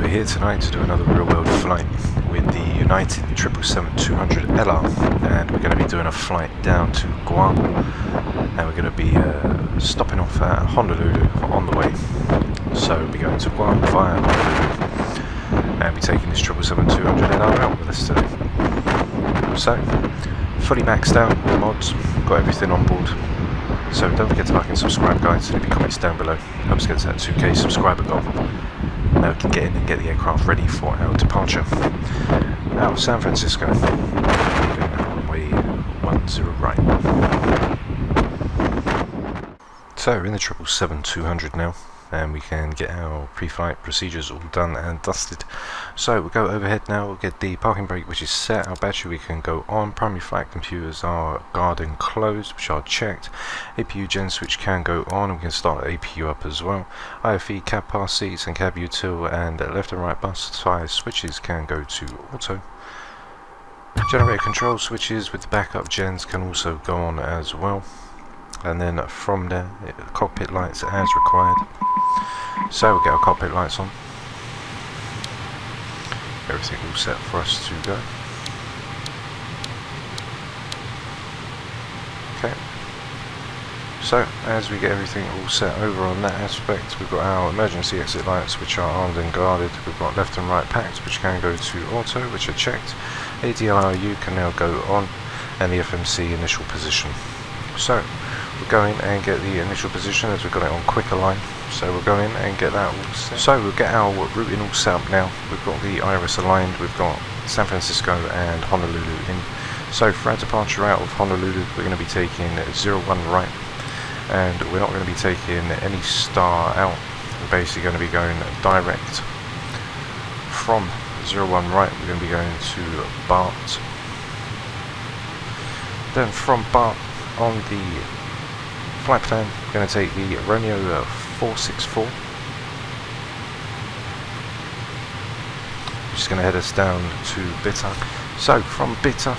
we're here tonight to do another real-world flight with the United 777-200 LR, and we're going to be doing a flight down to Guam, and we're going to be stopping off at Honolulu on the way. So we'll be going to Guam via Honolulu, and be taking this 777-200 LR out with us today. So, fully maxed out, mods, got everything on board. So don't forget to like and subscribe, guys, leave your comments down below. Helps get to that 2k subscriber goal. Now we can get in and get the aircraft ready for our departure. Out of San Francisco, leaving runway 10 right. So we're in the 777-200 now, and we can get our pre-flight procedures all done and dusted. So we'll go overhead now, we'll get the parking brake which is set, our battery we can go on, primary flight computers are guarding closed, which are checked, APU gen switch can go on, and we can start the APU up as well. IFE, cab pass seats and cab util and left and right bus size switches can go to auto. Generator control switches with the backup gens can also go on as well. And then from there, cockpit lights as required. So we'll get our cockpit lights on. Everything all set for us to go. Okay. So as we get everything all set over on that aspect, we've got our emergency exit lights which are armed and guarded. We've got left and right packed which can go to auto, which are checked. ADLRU can now go on, and the FMC initial position. So we'll go in and get the initial position as we've got it on quicker line. So we'll go in and get that all set. So we'll get our routing all set up now. We've got the iris aligned, we've got San Francisco and Honolulu in. So for our departure out of Honolulu, we're going to be taking 01 right, and we're not going to be taking any star out. We're basically going to be going direct from 01 right. We're going to be going to Bart. Then from Bart on the flight plan, we're going to take the Romeo 464, which is going to head us down to Bitter. So from Bitter,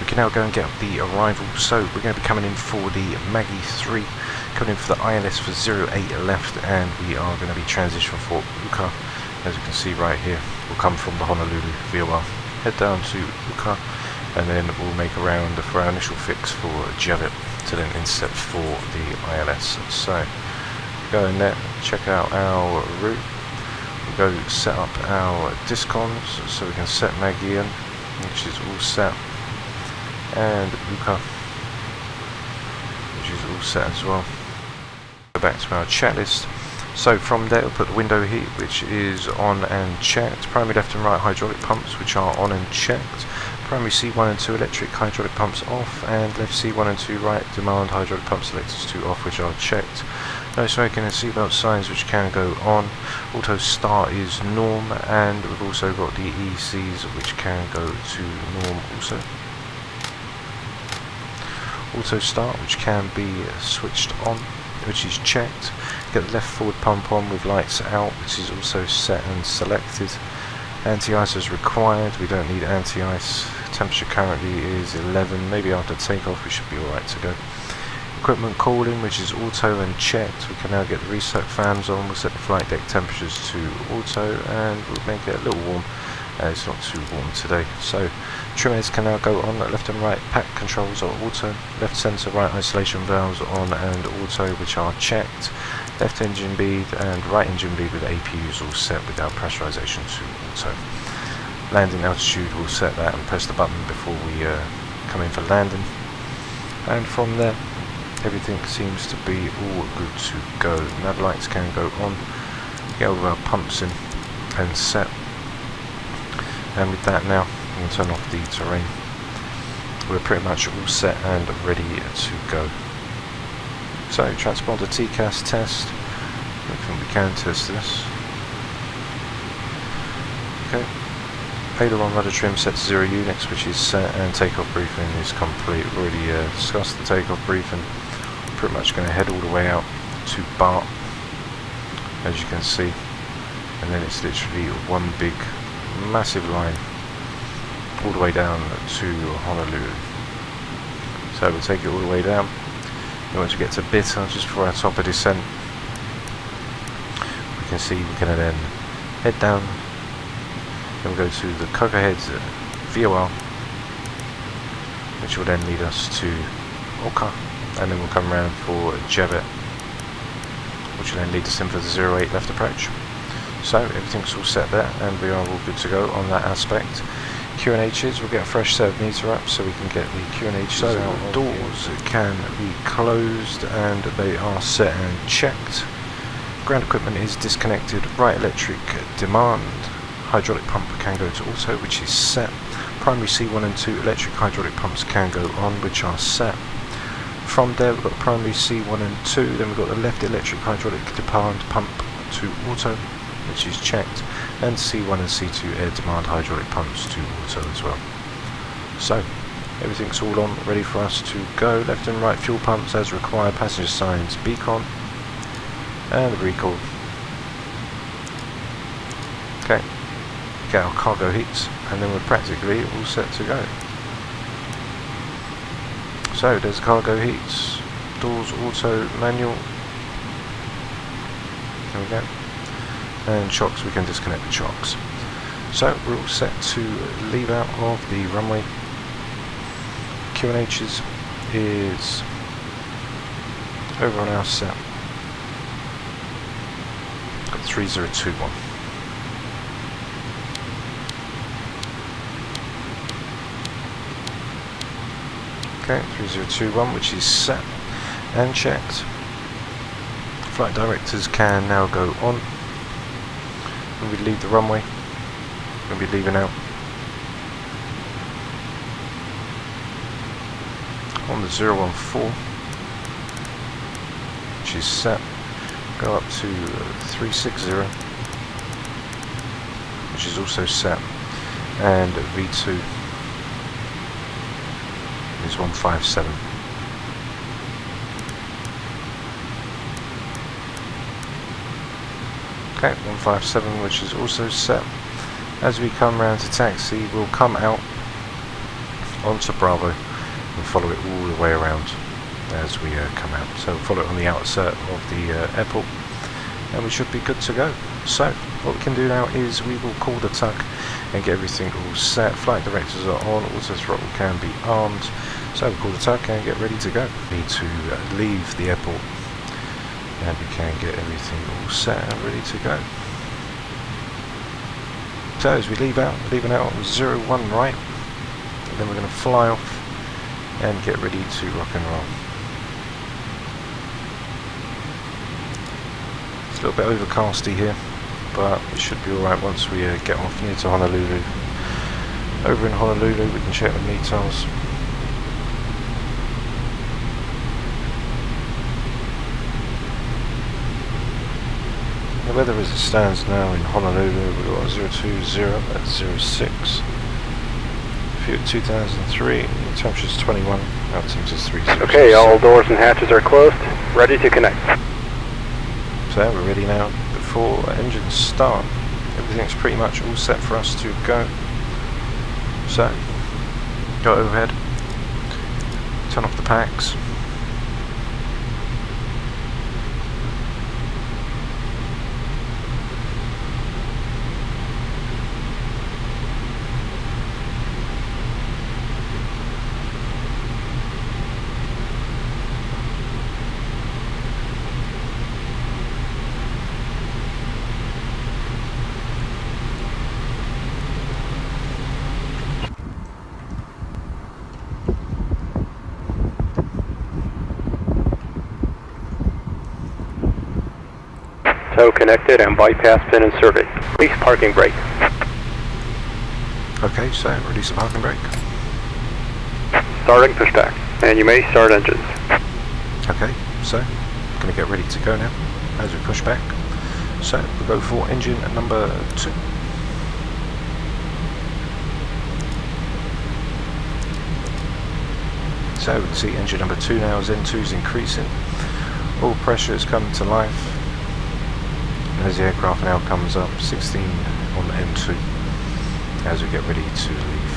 we can now go and get the arrival. So we're going to be coming in for the Maggie 3, coming in for the ILS for 08 left, and we are going to be transitioning for Uka. As you can see right here, we'll come from the Honolulu VOR, head down to Uka, and then we'll make a round for our initial fix for Javit to then intercept for the ILS. So go in there, check out our route, we'll go set up our discons so we can set Maggie in, which is all set, and Uka, which is all set as well. Go back to our chat list. So from there we'll put the window heat, which is on and checked, primary left and right hydraulic pumps which are on and checked, primary C1 and 2 electric hydraulic pumps off, and left C1 and 2 right demand hydraulic pump selectors 2 off, which are checked. No smoking and seatbelt signs which can go on. Auto start is norm, and we've also got the ECs which can go to norm also. Auto start which can be switched on, which is checked. Get the left forward pump on with lights out, which is also set and selected. Anti-ice is required, we don't need anti-ice. Temperature currently is 11, maybe after takeoff we should be alright to go. Equipment cooling, which is auto and checked. We can now get the reset fans on, we'll set the flight deck temperatures to auto, and we'll make it a little warm. It's not too warm today. So trim heads can now go on, left and right pack controls are auto, left sensor right isolation valves on and auto, which are checked. Left engine bead and right engine bead with APUs all set without pressurization to auto. Landing altitude, we'll set that and press the button before we come in for landing. And from there, everything seems to be all good to go. Nav lights can go on, get all of our pumps in and set. And with that now, we can turn off the terrain. We're pretty much all set and ready to go. So, transponder TCAS test. I think we can test this. Okay. Aileron rudder trim set to 0 units, which is set, and takeoff briefing is complete. We've already discussed the takeoff briefing. Pretty much going to head all the way out to Bart, as you can see. And then it's literally one big, massive line all the way down to Honolulu. So we'll take it all the way down. And once we get to Bitter, just before our top of descent, we can see we can then head down Then we'll go to the cover head VOR, which will then lead us to Orca, and then we'll come around for Javet, which will then lead us in for the 08 left approach. So everything's all set there, and we are all good to go on that aspect. Q&H's, we'll get a fresh set of meter up so we can get the Q&H. So doors can be closed and they are set and checked. Ground equipment is disconnected. Right electric demand. Hydraulic pump can go to auto, which is set. Primary C1 and 2 electric hydraulic pumps can go on, which are set. From there we've got primary C1 and 2, then we've got the left electric hydraulic demand pump to auto, which is checked, and C1 and C2 air demand hydraulic pumps to auto as well. So everything's all on, ready for us to go. Left and right fuel pumps as required, passenger signs, beacon, and the recall. Okay, get our cargo heats, and then we're practically all set to go. So there's cargo heats, doors auto, manual. There we go. And shocks, we can disconnect the shocks. So we're all set to leave out of the runway. Q&H's is over on our set. Got 3021. Okay, 3021, which is set and checked. Flight directors can now go on. When we leave the runway, we'll be leaving out on the 014, which is set. Go up to 360, which is also set, and V2 is 157. Okay, 157, which is also set. As we come round to taxi, we'll come out onto Bravo and follow it all the way around as we come out. So we'll follow it on the outset of the airport, and we should be good to go. So what we can do now is we will call the tuck and get everything all set. Flight directors are on, auto throttle can be armed. So we'll call the tuck and get ready to go. Need to leave the airport, and we can get everything all set and ready to go. So as we leave out, we're leaving out on 01 right, and then we're going to fly off and get ready to rock and roll. It's a little bit overcasty here, but it should be alright once we get off near to Honolulu. Over in Honolulu we can check the METARs. The weather as it stands now in Honolulu, we've got 020 at 06. View at 2003, temperature's 21, altitude is 30. Okay, all doors and hatches are closed, ready to connect. So we're ready now before engines start. Everything's pretty much all set for us to go. So, go overhead, turn off the packs. So connected and bypass pin inserted. Release parking brake. Okay, so release the parking brake. Starting pushback, and you may start engines. Okay, so going to get ready to go now as we push back. So we'll go for engine number 2. So we can see engine number 2 now as N2 is increasing. All pressure is coming to life. And as the aircraft now comes up, 16 on the N2 as we get ready to leave.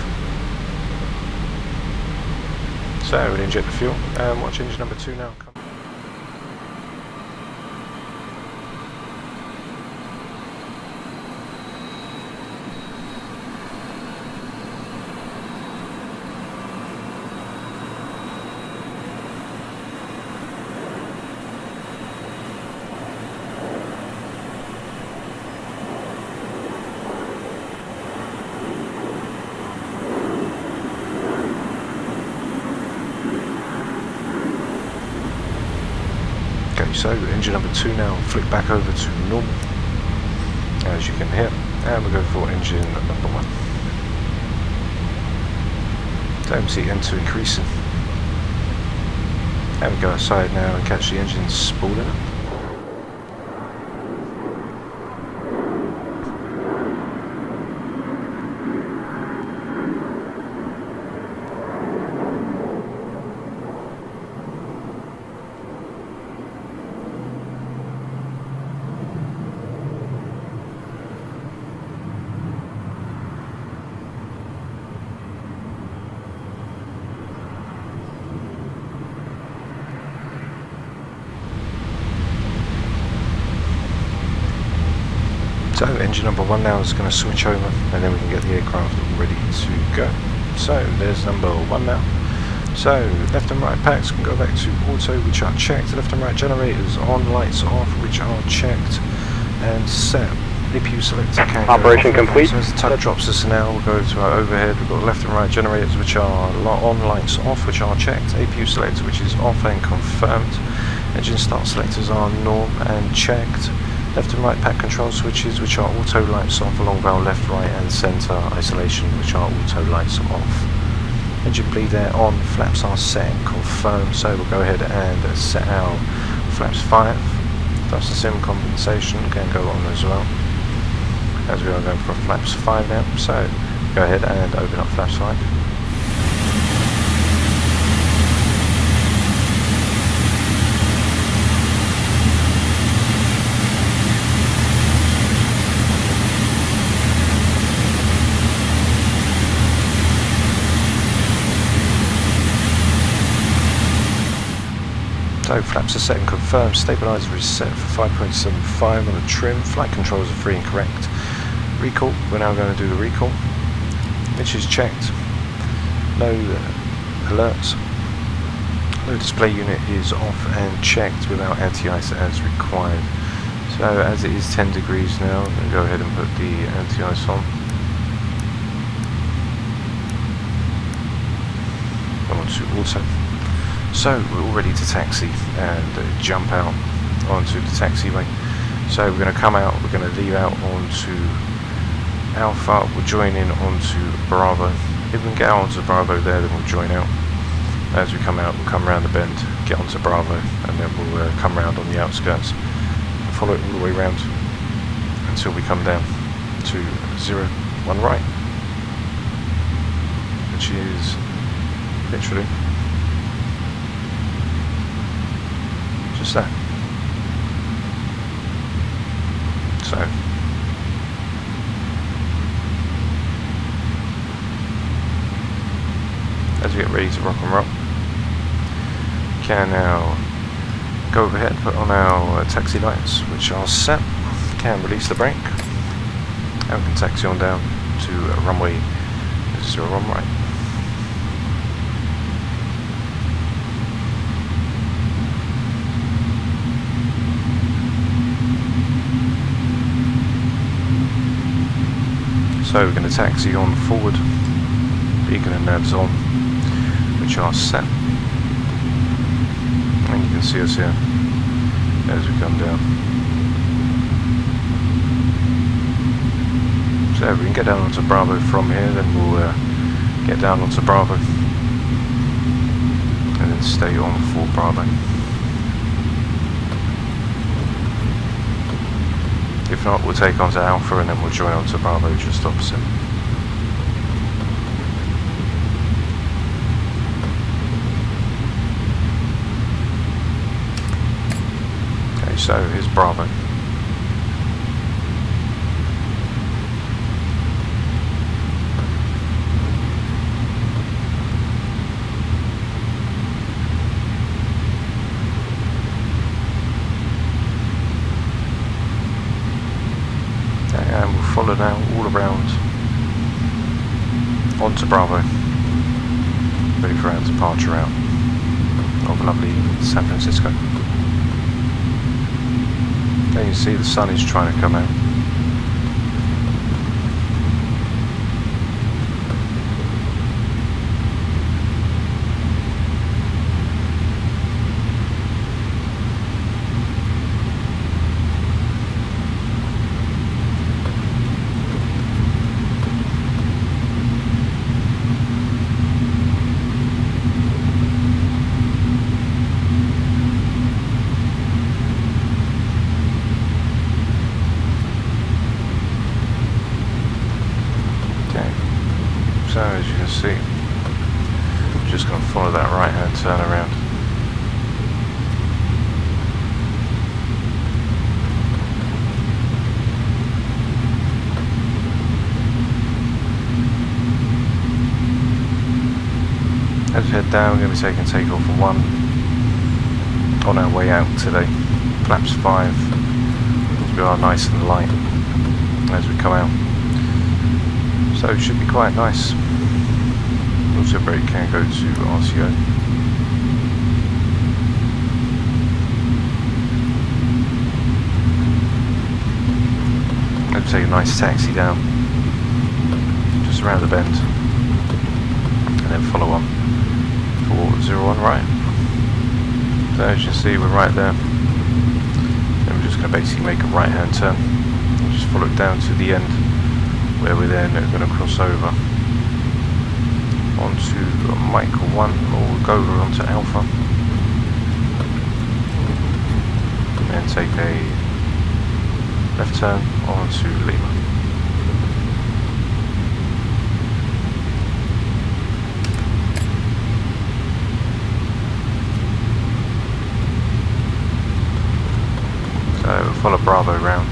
So we'll inject the fuel and watch engine number 2 now come. so engine number 2 now, flick back over to normal, as you can hear, and we'll go for engine number 1. So see N2 increasing, and we go outside now and catch the engine spooling up. So engine number 1 now is going to switch over, and then we can get the aircraft ready to go. So there's number 1 now. So left and right packs can go back to auto, which are checked. Left and right generators on, lights off, which are checked and set. APU selector can Operation complete. So as the tug drops us now, we'll go to our overhead. We've got left and right generators, which are on, lights off, which are checked. APU selector, which is off and confirmed. Engine start selectors are norm and checked. Left and right pack control switches, which are auto lights off along valve left, right and centre. Isolation, which are auto lights off. Engine bleed air on, flaps are set and confirmed, so we'll go ahead and set our flaps 5. Thrust and sim compensation can go on as well, as we are going for flaps 5 now, so go ahead and open up flaps 5. So flaps are set and confirmed, stabiliser is set for 5.75 on the trim, flight controls are free and correct. Recall, we're now going to do the recall, which is checked, no alerts, no display unit is off and checked without anti-ice as required. So as it is 10 degrees now, I'm going to go ahead and put the anti-ice on. Onto auto. So we're all ready to taxi and jump out onto the taxiway. So we're going to come out, we're going to leave out onto Alpha, we'll join in onto Bravo. If we can get out onto Bravo there, then we'll join out. As we come out, we'll come around the bend, get onto Bravo, and then we'll come round on the outskirts and follow it all the way round until we come down to 01 right, which is literally just that. So as we get ready to rock and roll, we can now go overhead, put on our taxi lights, which are set, can release the brake, and we can taxi on down to runway 01 right. So we're going to taxi on forward, beacon and navs on, which are set, and you can see us here as we come down. So if we can get down onto Bravo from here, then we'll get down onto Bravo and then stay on for Bravo. If not, we'll take onto Alpha and then we'll join onto Bravo just opposite. Okay, so here's Bravo. And we'll follow now all around onto Bravo, ready for our departure out of lovely San Francisco. There you see the sun is trying to come out. So as you can see, I'm just going to follow that right hand turn around. As we head down, we're going to be taking takeoff for 1 on our way out today. Flaps 5, as we are nice and light as we come out. So it should be quite nice. Also brake can go to RCO. Let's take a nice taxi down, just around the bend, and then follow on for 01 right. So as you can see, we're right there. Then we're just going to basically make a right hand turn and just follow it down to the end, where we're then going to cross over onto Mike 1 or go onto Alpha, and then take a left turn onto Lima. So we'll follow Bravo round.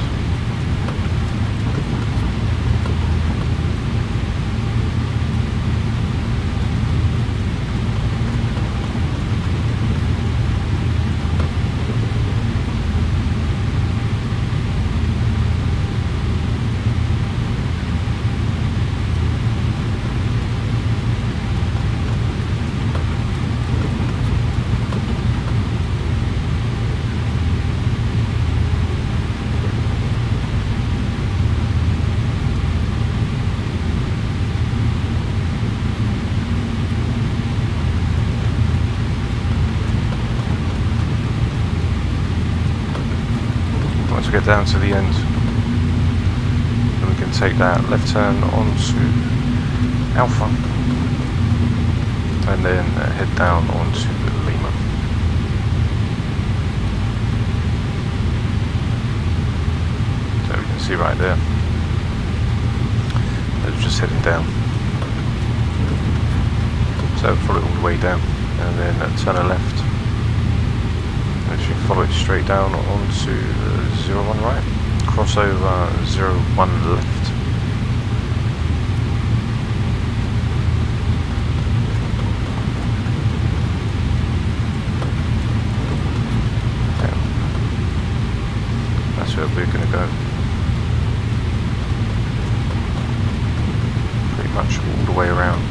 Once we get down to the end, then we can take that left turn onto Alpha and then head down onto Lima. So we can see right there, it's just heading down. So follow it all the way down and then turn a left. As you follow it straight down onto 01 right, cross over 01 left. Yeah. That's where we're going to go. Pretty much all the way around.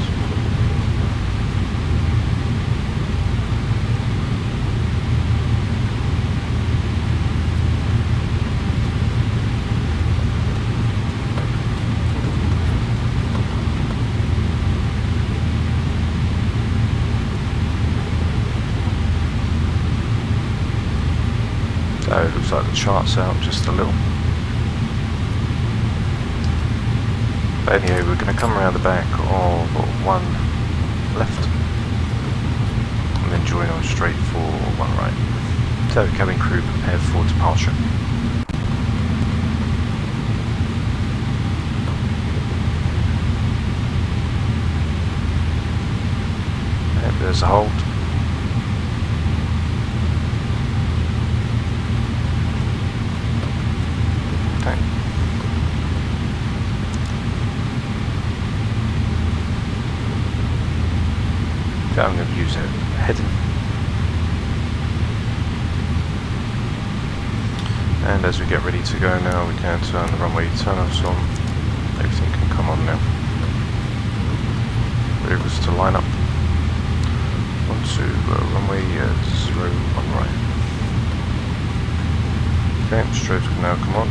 So it looks like the chart's out just a little. But anyway, we're going to come around the back of 1 left and then join on straight for 1 right. So cabin crew prepare for departure. And there's a hold. I'm going to use it heading, and as we get ready to go now, we can turn the runway turn-offs on. Everything can come on now. Vehicles to line up onto runway 01 right. Okay, strobes can now come on.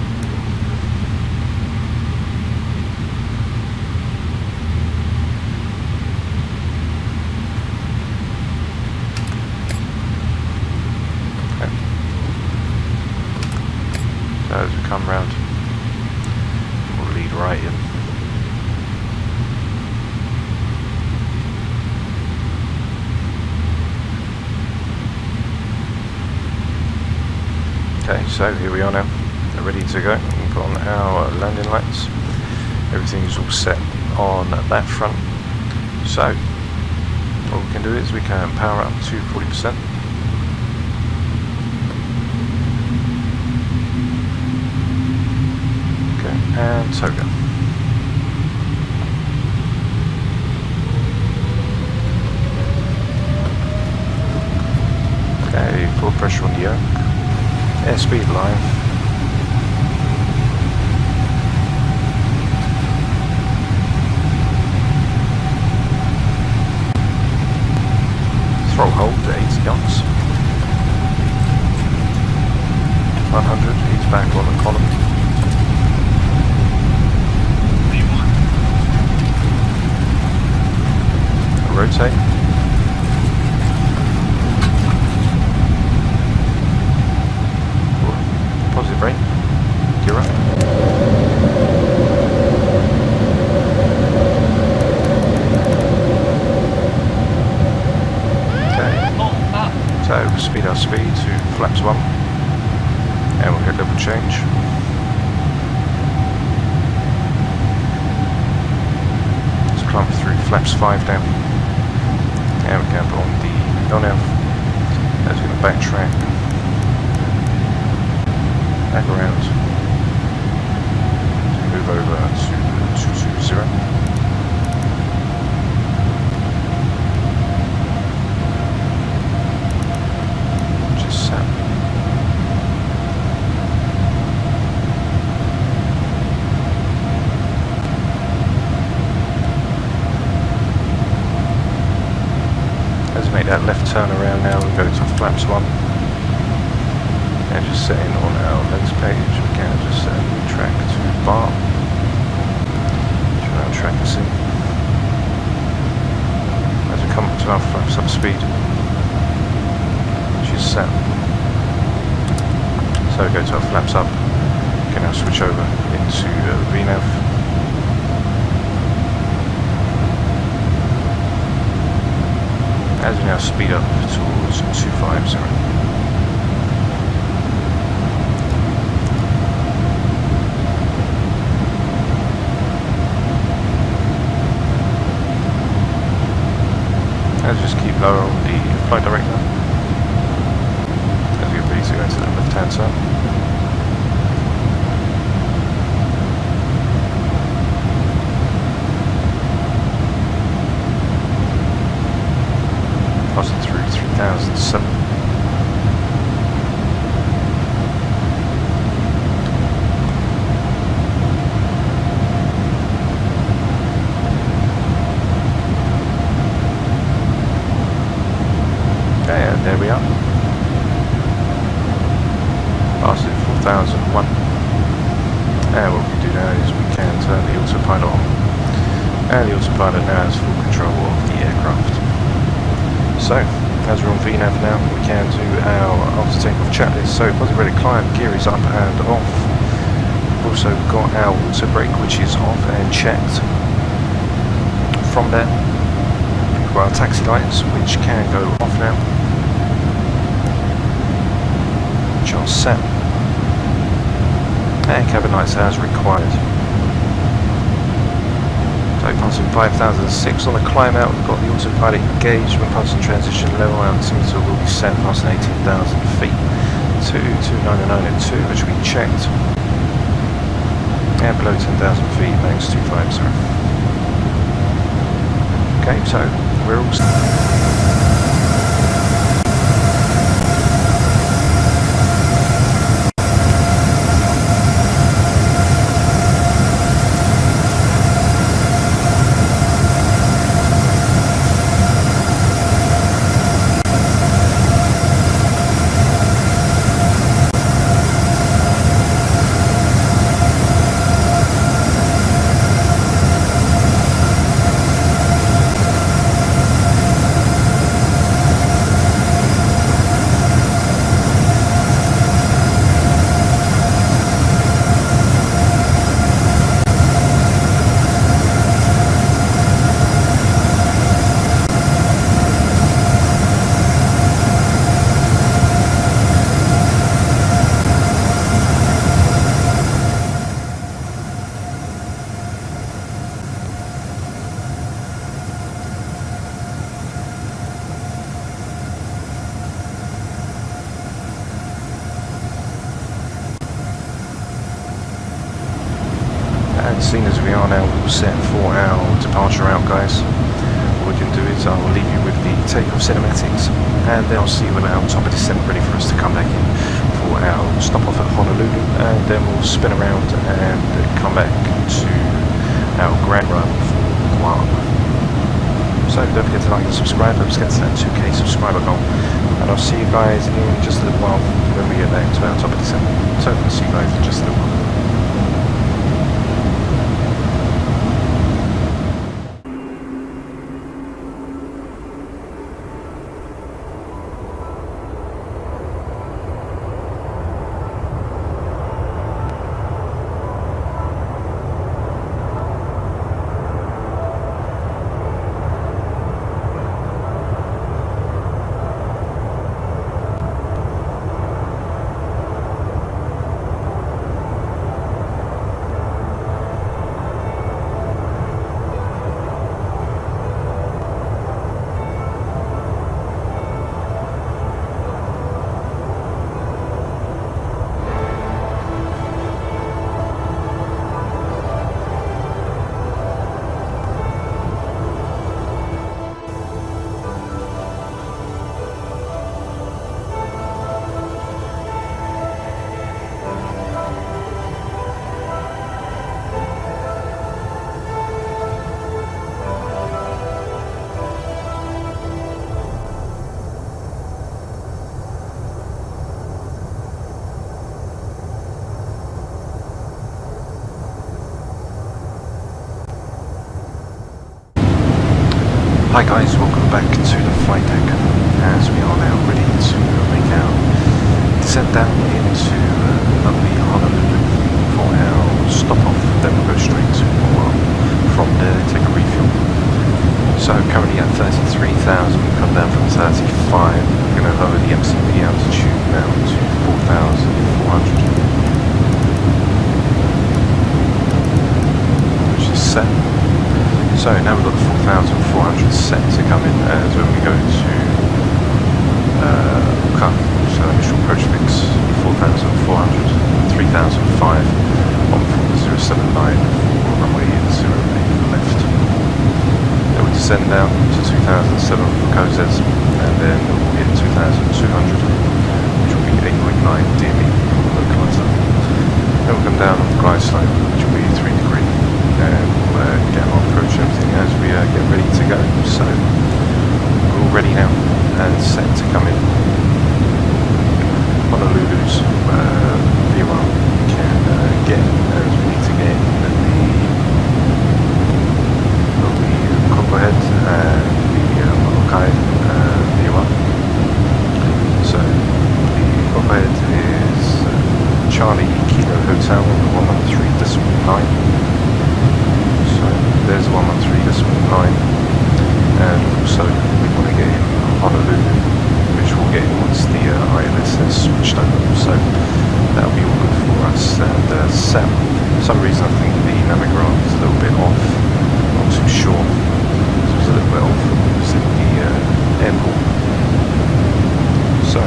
As we come round, we'll lead right in. Okay, so here we are now, they're ready to go. We've got on our landing lights. Everything is all set on that front. So what we can do is we can power up to 40%. Okay, and toga. Okay, full pressure on the yoke. Airspeed line. Throttle hold to 80 knots. 100, he's back on the column. Rotate. Positive brake. Gear up. So speed our speed to flaps 1 and we'll hit level change. Let's climb through flaps 5 down and we can put on the non-nav. That's going to backtrack back around to move over to 220. That left turn around now, we go to flaps 1 and just setting on our legs page, we can just set a new track to bar, turn our tracker in. As we come up to our flaps up speed, which is set, so we go to our flaps up, we can now switch over into VNAV. As we now speed up towards 250. Let's just keep lower on the flight director as we agree to go into the left hand side. Passing through 3007. And there we are. Passing 4001. And what we can do now is we can turn the autopilot on. And the autopilot now has full control of the aircraft. So, as we're on VNAV now, we can do our after takeoff checklist. So, positive ready climb, gear is up and off. We've also got our auto brake, which is off and checked. From there, we've got our taxi lights, which can go off now, which are set. And cabin lights as required. So passing 5006 on the climb out, we've got the autopilot engaged, we're passing transition level, our altimeter will be set passing 18,000 feet to 299 at 2, which we checked, and below 10,000 feet, max 250. Okay, so we're all And seeing as we are now all set for our departure route, guys, what we can do is I'll leave you with the takeoff cinematics, and then I'll see you when our top of descent ready for us to come back in for our stop off at Honolulu, and then we'll spin around and come back to our grand run for Guam. So don't forget to like and subscribe. Let's get to that 2K subscriber goal, and I'll see you guys in just a little while when we get back to our top of descent. So I'll see you guys in just a little while. Hi guys, welcome back to the flight deck, as we are now ready to make our descent down into lovely Honolulu for our stop off. Then we'll go straight to Guam. From there take a refuel. So currently at 33,000, we've come down from 35. We're going to lower the MCP altitude now to 4,400, which is set. So now we've got 4,400 set to come in as when we go to so initial approach fix 4,400, 3,005 on 4079 for runway 08 left. Then we'll descend down to 2,007 for COZES, and then we'll hit 2,200, which will be 8.9 DME for the localizer. Then we'll come down on the glide slope, which will be 3 degree. And we'll get our approach and everything as we get ready to go. So we're all ready now and set to come in. Honolulu's VOR can get as we need to get the Copperhead and the Molokai VOR. So the Copperhead is Charlie Kilo Hotel on the 113.9. There's 113.9, and also we want to get in Honolulu, which we'll get in once the ILS has switched over, so that'll be all good for us. And Sam, for some reason I think the Navigraph is a little bit off, not too sure, it was a little bit off, it was in the airport. So,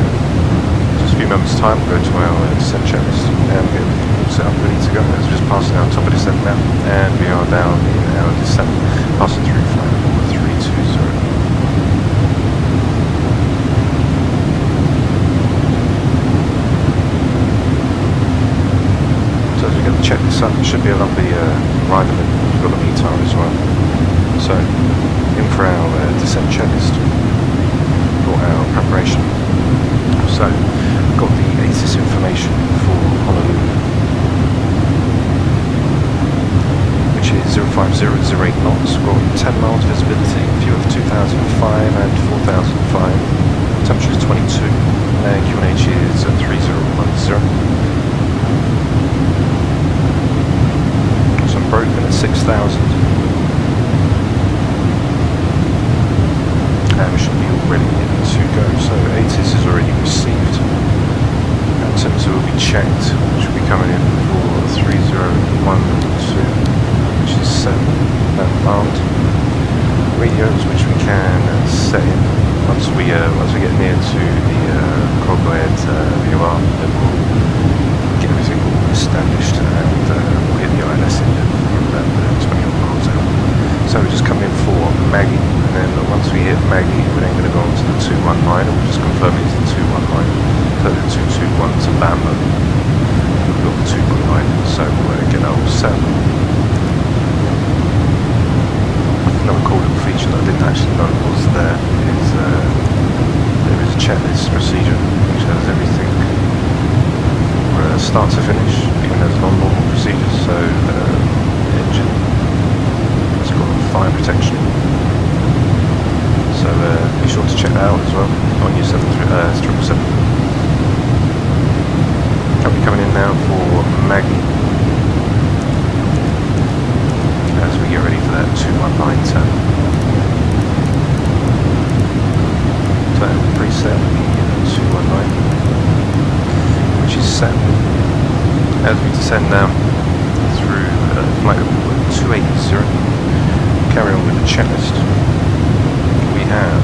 just a few moments time, we'll go to our descent checklist and get set up ready to go. As we're just passing our top of descent now, and we are down in our descent, passing through flight number 320. So as we get the checklist up, it should be a lovely arrival, and we've got the meet time as well. So, in for our descent checklist for our preparation. So, we've got the ASUS information for Honolulu, which is 05008 knots. We've got 10 miles visibility, view of 2005 and 4005. Temperature is 22, and QNH is 3010. So I'm broken at 6,000. And we should be all ready to go. So ASUS is already received. And temperature will be checked, which will be coming in for 3012. Which is set that armed. Radios, which we can set in once we get near to the Copperhead VOR, then we'll get everything all established and we'll hit the ILS in Maggie, and then once we hit Maggie, we're then going to go on to the 219, and we'll just confirm it's the 219, so the 221 to Bambo. We've got the 219, so we'll get that all set. Another cool little feature that I didn't actually know was there is a checklist procedure which has everything from start to finish, even as non-normal procedures. So engine, it's got fire protection, so be sure to check that out as well on your 777. I'll be coming in now for Maggie as we get ready for that 219 turn. So preset the 219, which is set. As we descend now through flight level 280, carry on with the checklist. We have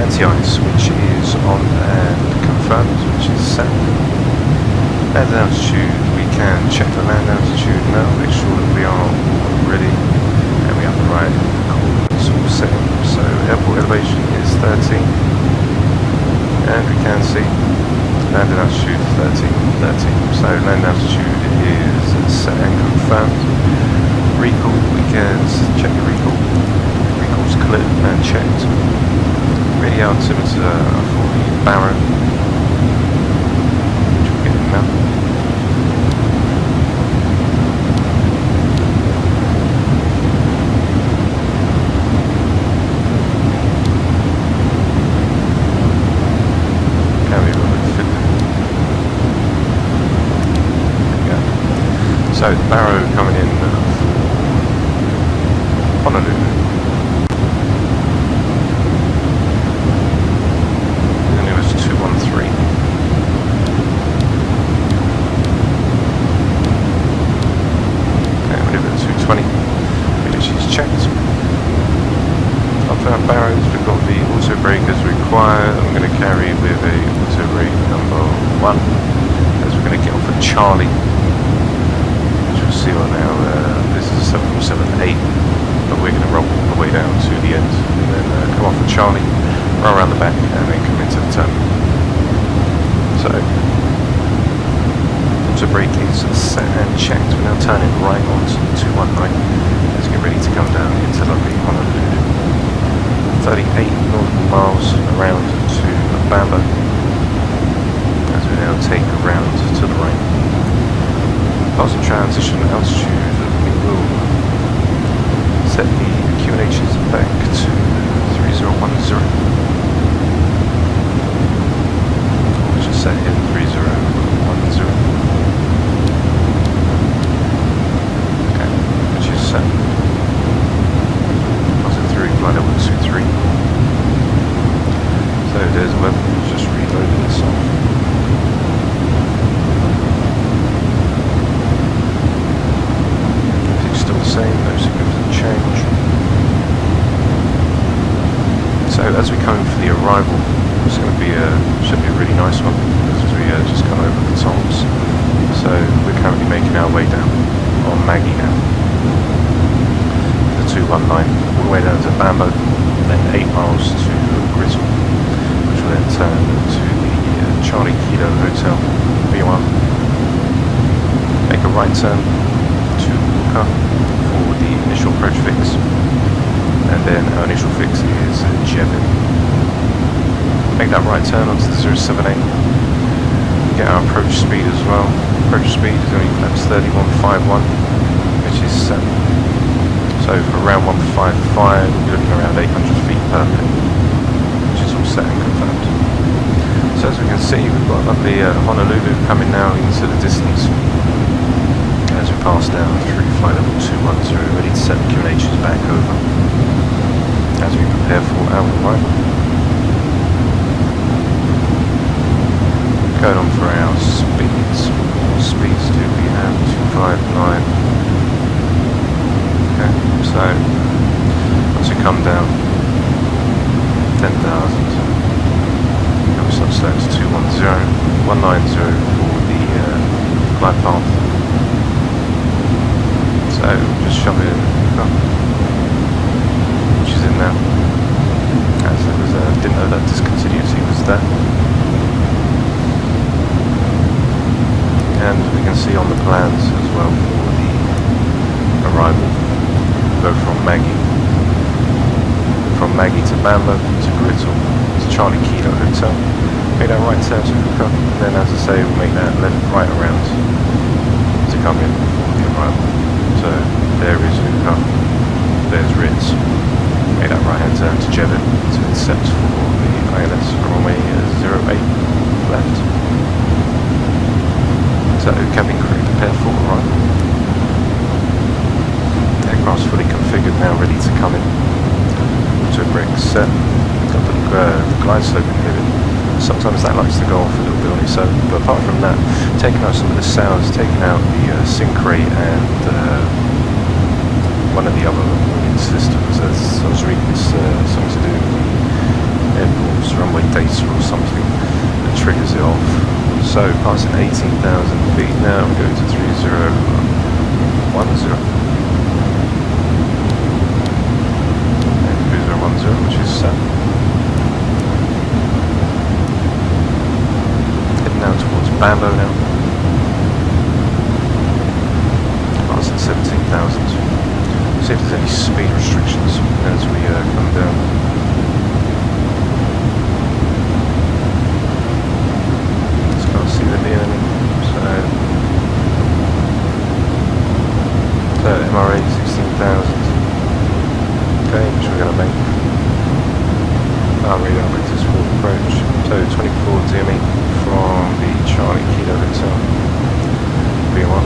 anti-ice, which is on and confirmed, which is set. Land altitude, we can check the land altitude now, make sure that we are all ready, and we have the right coordinates all set. So airport elevation is 13, and we can see landing altitude 13. So land altitude is set and confirmed. Recall, we can check the recall. Recall's clear and checked. Radio altimeter for the Barrow, which we'll get in now. So the Barrow coming in for Honolulu. And it was 213. Okay, we'll leave it at 220, which is checked. After that Barrows, we've got the auto breakers required. I'm going to carry with a auto brake number 1 as we're going to get off at Charlie. See on now, this is a 747-8, but we're going to roll all the way down to the end and then come off at Charlie, run around the back and then come into the terminal. So, auto brake is set and checked. We're now turning right on to the 219 as we get ready to come down into lovely Honolulu. 38 nautical miles around to Bambo as we now take a round to the right. Passing transition altitude, we will set the QNHs back to 3010, which is set in 3010. Okay, which is set. Passing through flight level 23. So there's the weather, just reloading this off. Same, no significant change. So as we come in for the arrival, it's going to be should be a really nice one as we just come over the tops. So we're currently making our way down on Maggie now, the 219 all the way down to Bambo, then 8 miles to Grizzle, which will then turn to the Charlie Kilo Hotel B1. Make a right turn to Walker for the initial approach fix, and then our initial fix is Jevin. Make that right turn onto the 078, get our approach speed as well. Approach speed is only flaps 3151, which is set. So for around 155 we'll be looking around 800 feet per minute, which is all set and confirmed. So as we can see, we've got lovely Honolulu coming now into the distance as we pass down through flight level 210, ready to set the QNHs back over as we prepare for our arrival. Going on for our speeds. What speeds do we have? 259. Okay, so once we come down 10,000, now we start slowing to 210, 190 for the glide path. So just shove it in, which is is in now. As it was, didn't know that discontinuity was there. And we can see on the plans as well for the arrival. Go from Maggie to Bambo to Grittle to Charlie Kilo Hotel. Make that right turn to Hookah, and then as I say, we'll make that left right around to come in for the arrival. So there is Hookah, there's Ritz. Make that right hand turn to Jevon to intercept for the ILS runway 08 left. So cabin crew prepare for arrival. Aircraft's fully configured now, ready to come in. Auto brake set. Got the glide slope inhibited. Sometimes that likes to go off a little bit on its own, but apart from that, taking out some of the sounds, taking out the sync rate and one of the other warning systems, as I was reading this, something to do with the airport's runway data or something that triggers it off. So passing 18,000 feet now, we go to 3010. And 3010, which is set. Now towards Bambo now. Passing 17,000. See if there's any speed restrictions as we come down. Just can't see there being any. So MRA 16,000. Okay, which we're going to make. Radar vectors for approach. So 24 DME. From the Charlie Kilo Hotel, B1.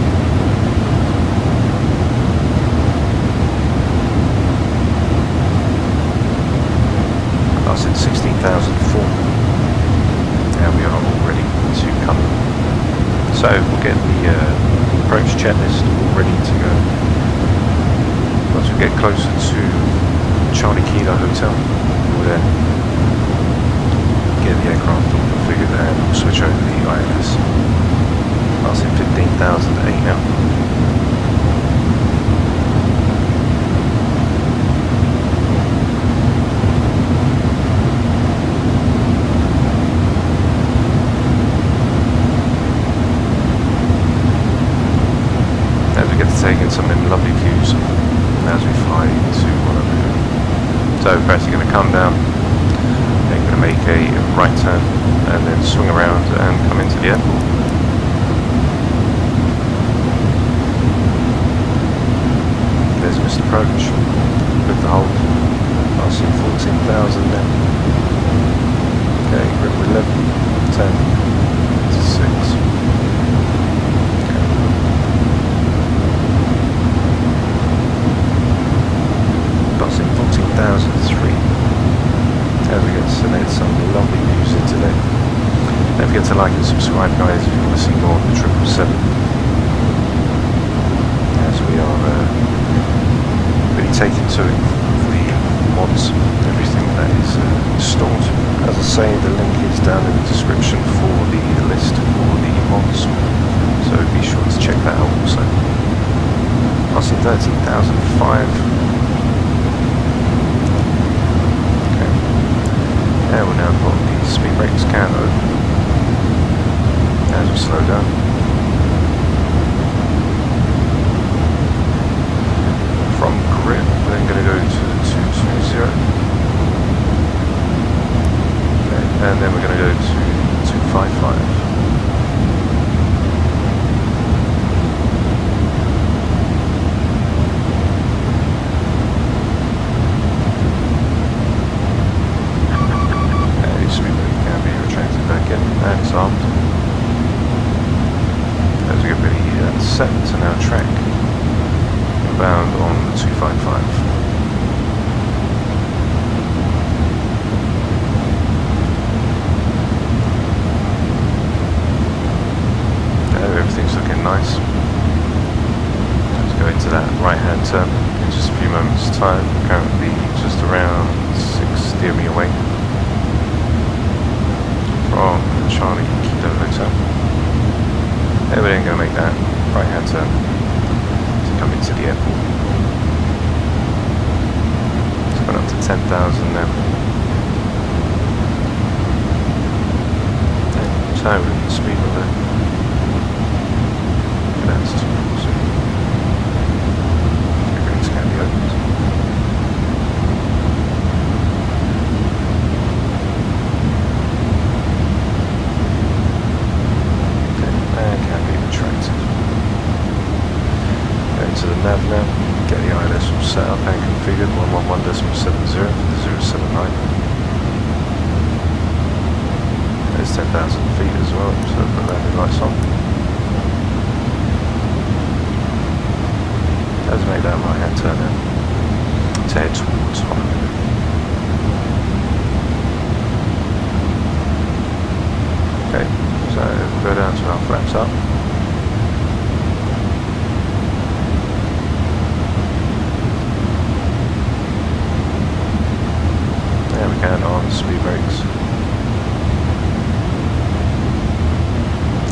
That's at 16,004. And we are all ready to come. So we'll get the approach checklist all ready to go. Once we get closer to Charlie Kilo Hotel, we'll then get the aircraft all configured and we'll switch over the ILS. Passing 15,008 now. As we get to take in some of them lovely views as we fly to Watercooler. So we're actually going to come down. They're going to make a right turn and then swing around and come into the airport. There's missed approach with the hold. Passing 14,000 now. Okay, grip 11, 10, 6. Okay. Passing 14,003. As we get to select some lovely views here today. Don't forget to like and subscribe, guys, if you want to see more of the 777. As we are really taking to it for the mods, everything that is installed. As I say, the link is down in the description for the list for the mods, so be sure to check that out also. Passing 13,005. And we'll now put the speed brakes can open as we slow down. From grip, we're then going to go to 220. Okay, and then we're going to go to 255. And it's armed. As we get ready set to now track bound on the 255. Everything's looking nice. Let's go into that right hand turn in just a few moments time. Currently just around 6 DME away from Charlie Kilo Hotel. And we're then going to make that right hand turn to come into the airport. It's gone up to 10 10,000 now. Okay, so we're in the speed limit. That's 240. Everything's going to be opened. To the nav now, get the ILS all set up and configured, 111.70 for the 079. There's 10,000 feet as well, so put landing lights on. Let's make that right hand turn now to head towards Honolulu. Okay, so we'll go down to our flaps up. And on speed brakes.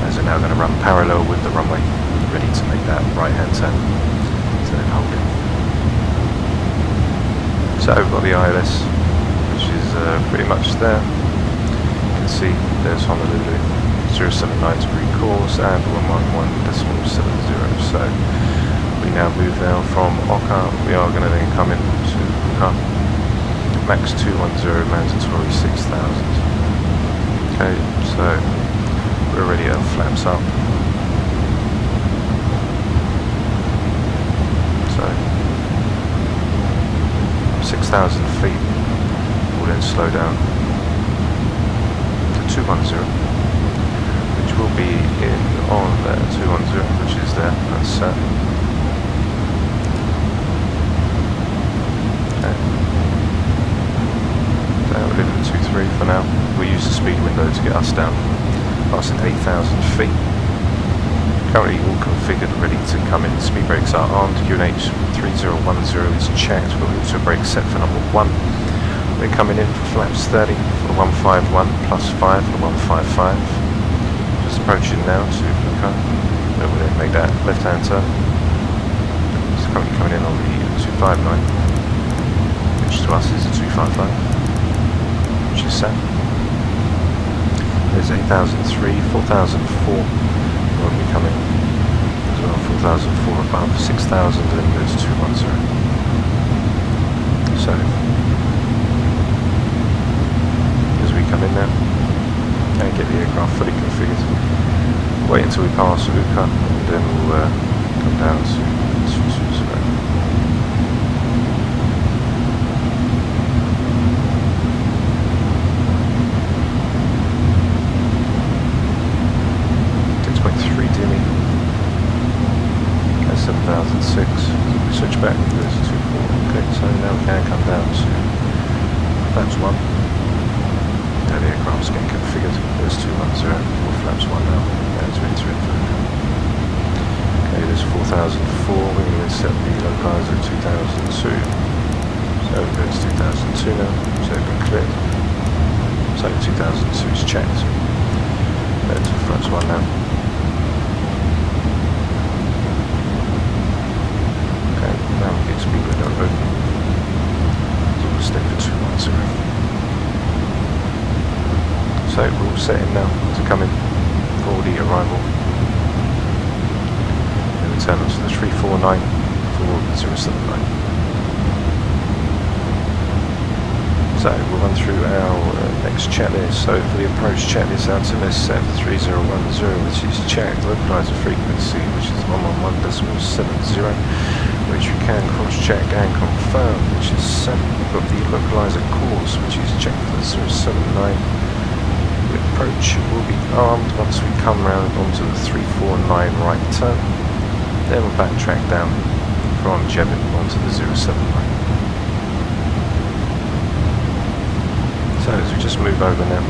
As we're now going to run parallel with the runway, ready to make that right hand turn. So then hold it. So we've got the ILS, which is pretty much there. You can see there's Honolulu, 079 degree course and 111.70. So we now move now from Oka. We are going to then come in to Oka. Max 210, mandatory 6,000. Okay, so we're already at flaps up. So 6,000 feet will then slow down to 210, which will be in on there, 210, which is there, that's set. We're leaving at 2.3 for now. We'll use the speed window to get us down, passing 8,000 feet. Currently all configured, ready to come in. Speed brakes are armed. QNH 3010 is checked. We've got auto brake set for number 1. We're coming in for flaps 30 for the 151 plus 5 for the 155. Just approaching now to Fuka. We'll then make that left hand turn. It's currently coming in on the 259, which to us is a 255. Which is set. There's 8,003, 4,004 when we come in as well, 4,004 above, 6,000 and then goes 210. So, as we come in now and get the aircraft fully configured, wait until we pass Luca and then we'll come down to 220. That's 7,006. We switch back, there's 2.4. Okay, so now we can come down to flaps 1. Now the aircraft's getting configured. There's 210 for flaps 1 now. As we enter in. Okay, there's 4,004. We're going to set the localizer at 2,002. So it goes 2,002 now. So it's been cleared. So 2,002 is checked. There's flaps 1 now. Now we get speed window open. So we'll stay for 210. So we're all set in now to come in for the arrival. And we turn onto the 349 for 079. So we'll run through our next checklist. So for the approach checklist, Addons set for 3010, which is checked. Localizer frequency, which is 111.70. Which you can cross-check and confirm, which is set. We've got the localizer course, which is checked for the 079. The approach will be armed once we come round onto the 349 right turn. Then we'll backtrack down from Jebit onto the 079. So as we just move over now,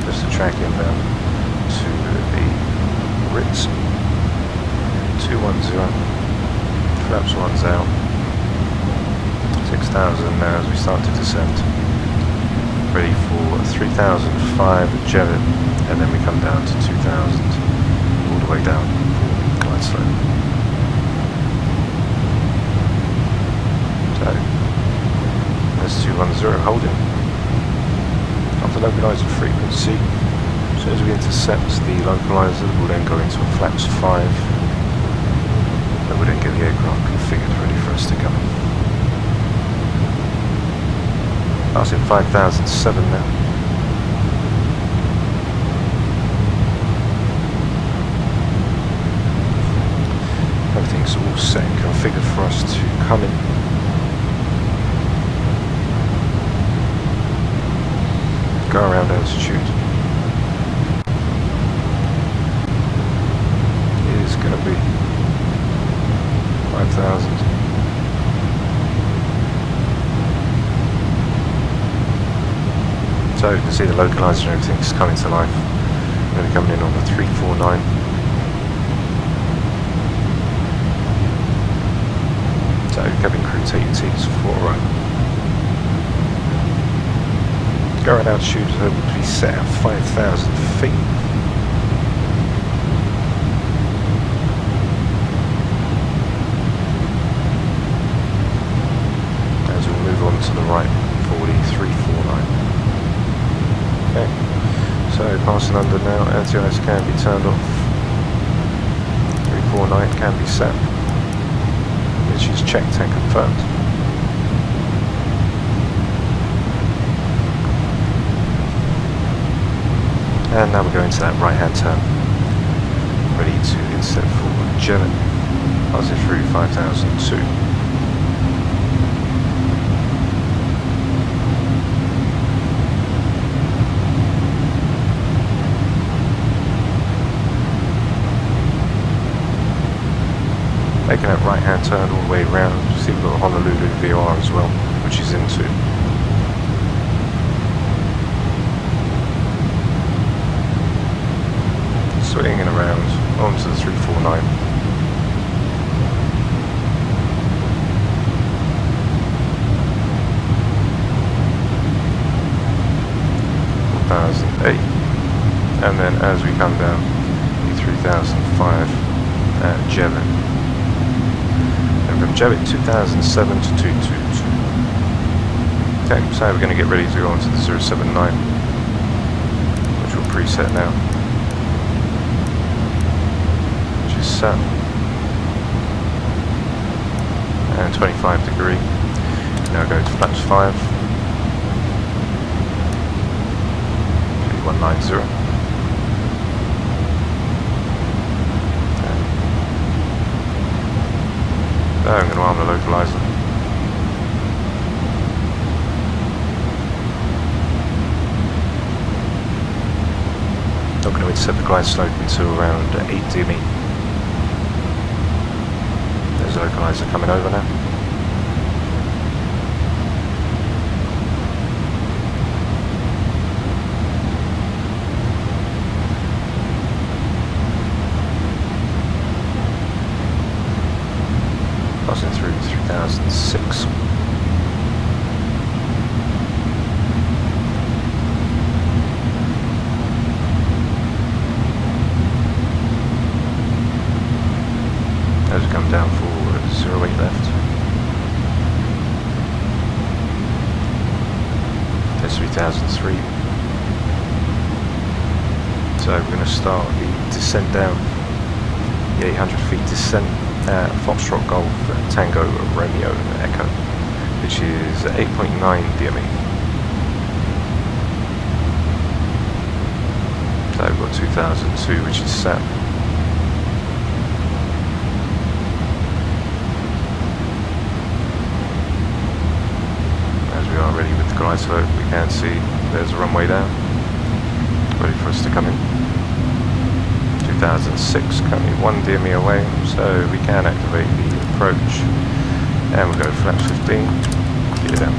just to track inbound to the Ritz 210. Flaps 1's out, 6,000 now as we start to descend, ready for 3,005 at Jevit, and then we come down to 2,000, all the way down for the glide slope. So, that's 210, holding. After localizer frequency, as soon as we intercept the localizer, we'll then go into a flaps 5. Then we'll then get the aircraft configured ready for us to come in. Passing 5007 now. Everything's all set and configured for us to come in. Go around altitude. It is going to be 5,000. So you can see the localizer and everything's coming to life. We're going to be coming in on the 349. So cabin crew, take your seats for right. Current altitude will be set at 5,000 feet. As we move on to the right for the 349. Okay, so passing under now, anti-ice can be turned off. 349 can be set, which is checked and confirmed. And now we're going to that right hand turn, ready to inset for Jelly, passing through 5002. Making that right hand turn all the way around. See we've got Honolulu VR as well, which is into. Swinging around onto the 349. And then as we come down, the 3005 at Jevin. From Jevit 2007 to 222. Okay, so we're going to get ready to go on to the 079, which we'll preset now, which is set, and 25 degree. Now go to flaps 5, 190. I'm going to arm the localizer. Not going to intercept the glide slope until around 8 DME. There's the localizer coming over now. Passing through 3006. As we come down for 08 left. There's 3003. So we're going to start the descent down, the 800 feet descent. Foxtrot Golf Tango Romeo Echo, which is 8.9 DME. So we've got 2002, which is set. As we are ready with the glide slope, we can see there's a runway down, ready for us to come in. 2006, currently 1 DME away, so we can activate the approach, and we'll go flaps 15, get it down.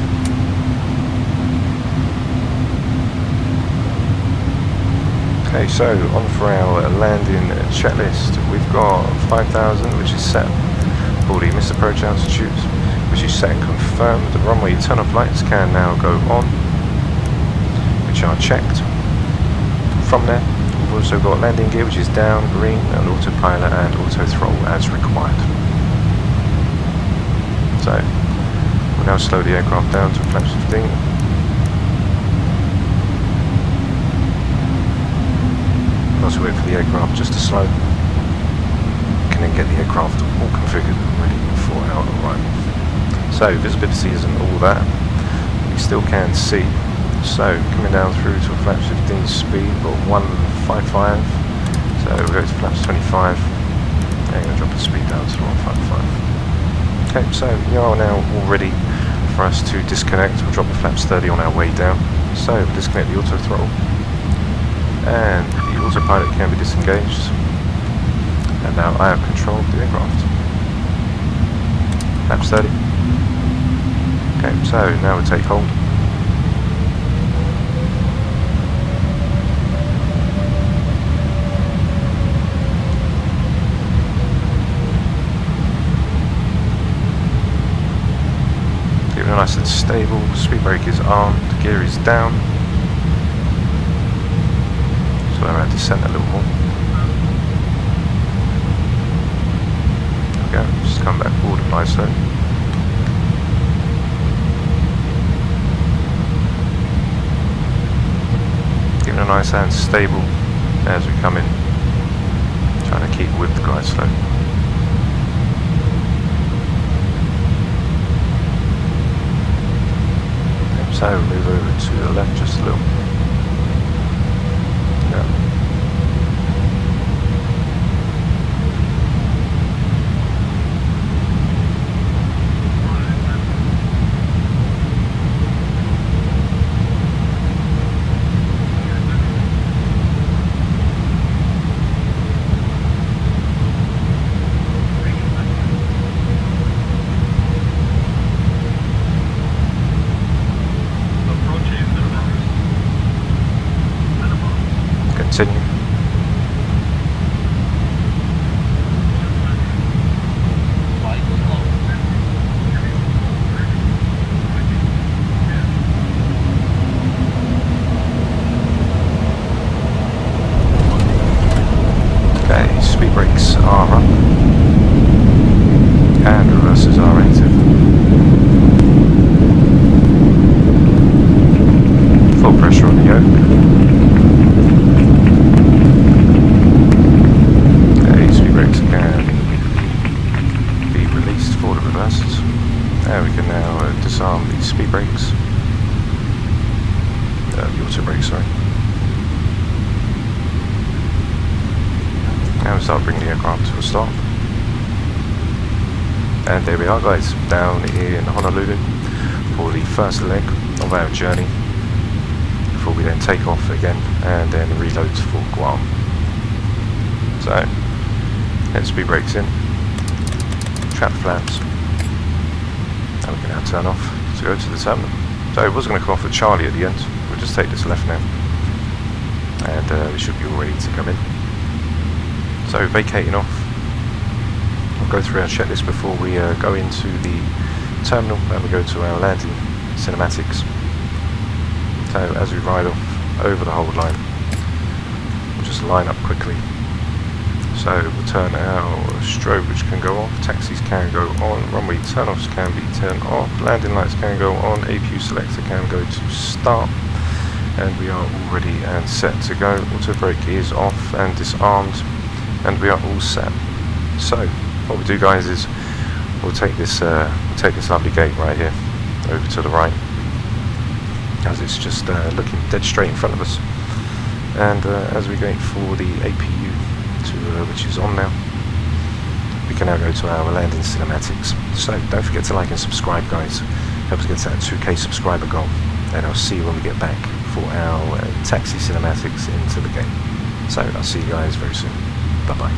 Okay, so on for our landing checklist, we've got 5,000, which is set for the missed approach altitudes, which is set and confirmed. The runway turn off lights can now go on, which are checked. From there, we've also got landing gear, which is down, green, and autopilot and auto throttle as required. So we'll now slow the aircraft down to flaps 15. Whilst we wait for the aircraft just to slow, we can then get the aircraft all configured and ready for our arrival. So visibility isn't all that, we still can see. So coming down through to a flaps 15 speed, but 155. So we'll go to flaps 25. And I'm going to drop the speed down to 155. Okay, so we are now all ready for us to disconnect. We'll drop the flaps 30 on our way down. So we'll disconnect the auto throttle, and the autopilot can be disengaged. And now I have control of the aircraft. Flaps 30. Okay, so now we'll take hold. Nice and stable, speed brake is armed, gear is down. So I'm going to descend a little more. There we go, just come back forward and nice slow. Giving a nice and stable as we come in, trying to keep with the glide slope. So move over to the left just a little. Yeah. Continue. Okay, speed brakes are up and reversers are active. Full pressure on the yoke. There we can now disarm the speed brakes, the auto brakes, sorry. Now we start bringing the aircraft to a stop. And there we are, guys, down in Honolulu for the first leg of our journey, before we then take off again and then reload for Guam. So, get speed brakes in, trap flaps. And we can now turn off to go to the terminal. So it was going to come off at Charlie at the end. We'll just take this left now, and we should be all ready to come in. So vacating off, we'll go through our checklist before we go into the terminal, and we go to our landing cinematics. So as we ride off over the hold line, we'll just line up quickly. So we'll turn our strobe, which can go off, taxis can go on, runway turn-offs can be turned off, landing lights can go on, APU selector can go to start, and we are all ready and set to go. Auto brake is off and disarmed, and we are all set. So what we do, guys, is we'll take this lovely gate right here over to the right, as it's just looking dead straight in front of us. And as we wait for the APU which is on now, we can now go to our landing cinematics. So don't forget to like and subscribe, guys. Help us get to that 2K subscriber goal, and I'll see you when we get back for our taxi cinematics into the game. So I'll see you guys very soon. Bye bye.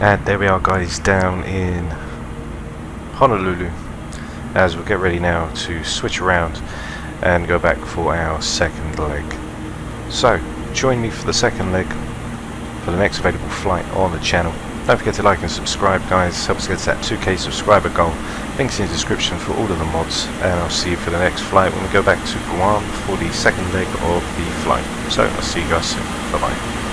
And there we are, guys, down in Honolulu, as we'll get ready now to switch around and go back for our second leg. So join me for the second leg for the next available flight on the channel. Don't forget to like and subscribe, guys. Help us get to that 2k subscriber goal. Links in the description for all of the mods, and I'll see you for the next flight when we go back to Guam for the second leg of the flight. So I'll see you guys soon. Bye bye.